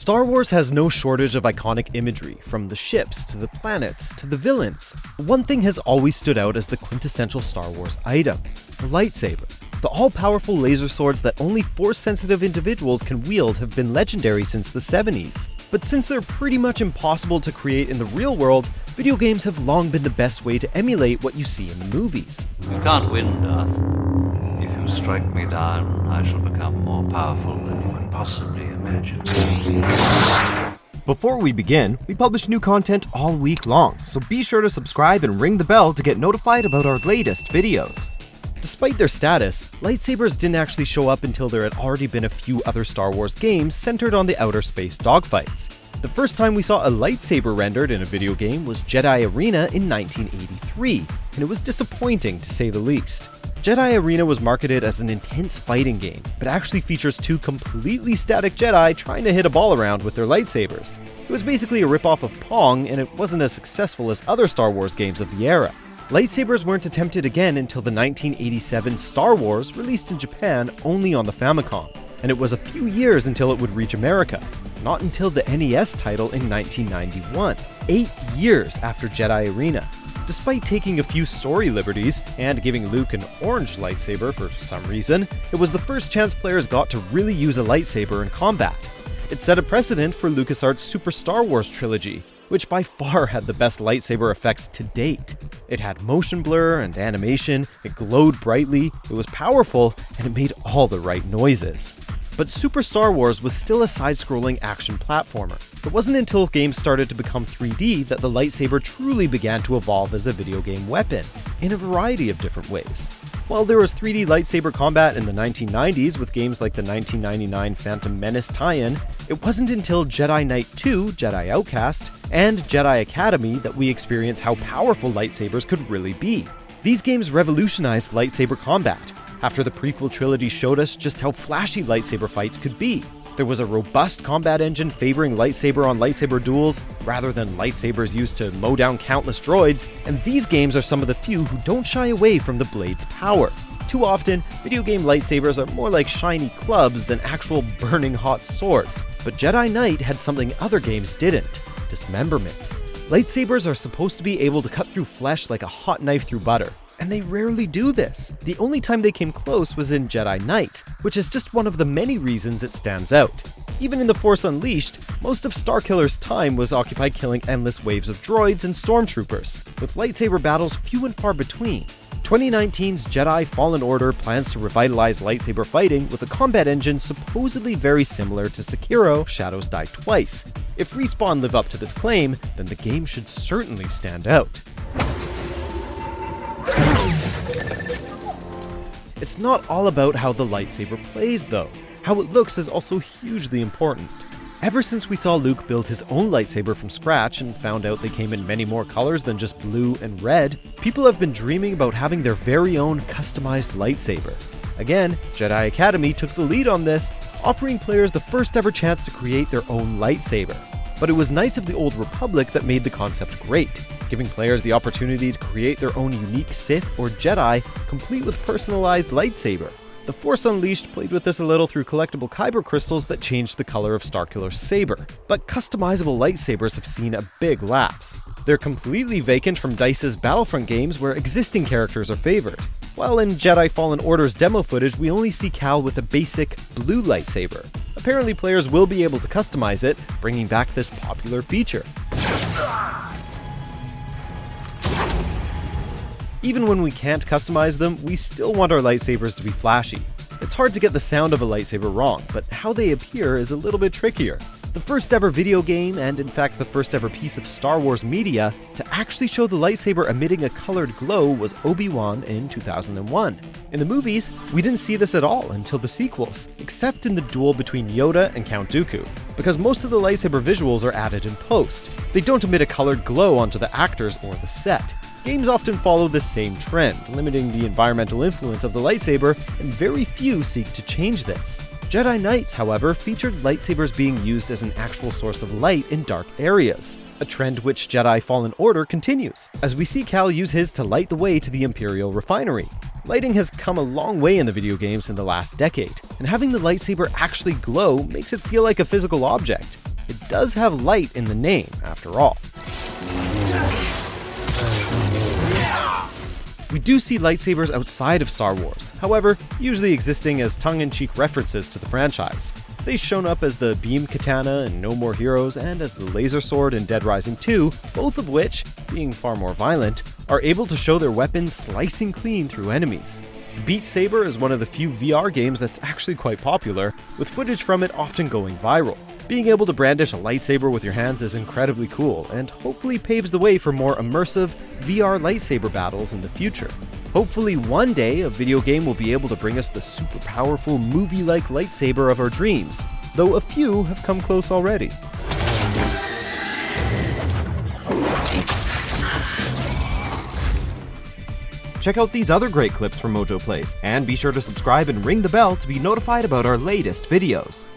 Star Wars has no shortage of iconic imagery, from the ships, to the planets, to the villains. One thing has always stood out as the quintessential Star Wars item: the lightsaber. The all-powerful laser swords that only Force-sensitive individuals can wield have been legendary since the 70s. But since they're pretty much impossible to create in the real world, video games have long been the best way to emulate what you see in the movies. You can't win, Darth. If you strike me down, I shall become more powerful than you can possibly imagine. Before we begin, we publish new content all week long, so be sure to subscribe and ring the bell to get notified about our latest videos. Despite their status, lightsabers didn't actually show up until there had already been a few other Star Wars games centered on the outer space dogfights. The first time we saw a lightsaber rendered in a video game was Jedi Arena in 1983, and it was disappointing to say the least. Jedi Arena was marketed as an intense fighting game, but actually features two completely static Jedi trying to hit a ball around with their lightsabers. It was basically a ripoff of Pong, and it wasn't as successful as other Star Wars games of the era. Lightsabers weren't attempted again until the 1987 Star Wars, released in Japan only on the Famicom, and it was a few years until it would reach America. Not until the NES title in 1991, 8 years after Jedi Arena. Despite taking a few story liberties and giving Luke an orange lightsaber for some reason, it was the first chance players got to really use a lightsaber in combat. It set a precedent for LucasArts' Super Star Wars trilogy, which by far had the best lightsaber effects to date. It had motion blur and animation, it glowed brightly, it was powerful, and it made all the right noises. But Super Star Wars was still a side-scrolling action platformer. It wasn't until games started to become 3D that the lightsaber truly began to evolve as a video game weapon, in a variety of different ways. While there was 3D lightsaber combat in the 1990s with games like the 1999 Phantom Menace tie-in, it wasn't until Jedi Knight 2, Jedi Outcast, and Jedi Academy that we experienced how powerful lightsabers could really be. These games revolutionized lightsaber combat. After the prequel trilogy showed us just how flashy lightsaber fights could be. There was a robust combat engine favoring lightsaber on lightsaber duels, rather than lightsabers used to mow down countless droids, and these games are some of the few who don't shy away from the blade's power. Too often, video game lightsabers are more like shiny clubs than actual burning hot swords, but Jedi Knight had something other games didn't: dismemberment. Lightsabers are supposed to be able to cut through flesh like a hot knife through butter. And they rarely do this. The only time they came close was in Jedi Knight, which is just one of the many reasons it stands out. Even in The Force Unleashed, most of Starkiller's time was occupied killing endless waves of droids and stormtroopers, with lightsaber battles few and far between. 2019's Jedi Fallen Order plans to revitalize lightsaber fighting with a combat engine supposedly very similar to Sekiro: Shadows Die Twice. If Respawn live up to this claim, then the game should certainly stand out. It's not all about how the lightsaber plays though. How it looks is also hugely important. Ever since we saw Luke build his own lightsaber from scratch and found out they came in many more colors than just blue and red, people have been dreaming about having their very own customized lightsaber. Again, Jedi Academy took the lead on this, offering players the first ever chance to create their own lightsaber. But it was Knights of the Old Republic that made the concept great, giving players the opportunity to create their own unique Sith or Jedi, complete with personalized lightsaber. The Force Unleashed played with this a little through collectible kyber crystals that changed the color of Starkiller's saber, but customizable lightsabers have seen a big lapse. They're completely vacant from DICE's Battlefront games where existing characters are favored. While in Jedi Fallen Order's demo footage, we only see Cal with a basic blue lightsaber. Apparently players will be able to customize it, bringing back this popular feature. Even when we can't customize them, we still want our lightsabers to be flashy. It's hard to get the sound of a lightsaber wrong, but how they appear is a little bit trickier. The first ever video game, and in fact the first ever piece of Star Wars media, to actually show the lightsaber emitting a colored glow was Obi-Wan in 2001. In the movies, we didn't see this at all until the sequels, except in the duel between Yoda and Count Dooku, because most of the lightsaber visuals are added in post. They don't emit a colored glow onto the actors or the set. Games often follow this same trend, limiting the environmental influence of the lightsaber, and very few seek to change this. Jedi Knights, however, featured lightsabers being used as an actual source of light in dark areas, a trend which Jedi Fallen Order continues, as we see Cal use his to light the way to the Imperial refinery. Lighting has come a long way in the video games in the last decade, and having the lightsaber actually glow makes it feel like a physical object. It does have light in the name, after all. We do see lightsabers outside of Star Wars, however, usually existing as tongue-in-cheek references to the franchise. They've shown up as the beam katana in No More Heroes and as the laser sword in Dead Rising 2, both of which, being far more violent, are able to show their weapons slicing clean through enemies. Beat Saber is one of the few VR games that's actually quite popular, with footage from it often going viral. Being able to brandish a lightsaber with your hands is incredibly cool, and hopefully paves the way for more immersive VR lightsaber battles in the future. Hopefully one day a video game will be able to bring us the super powerful movie-like lightsaber of our dreams, though a few have come close already. Check out these other great clips from MojoPlays, and be sure to subscribe and ring the bell to be notified about our latest videos.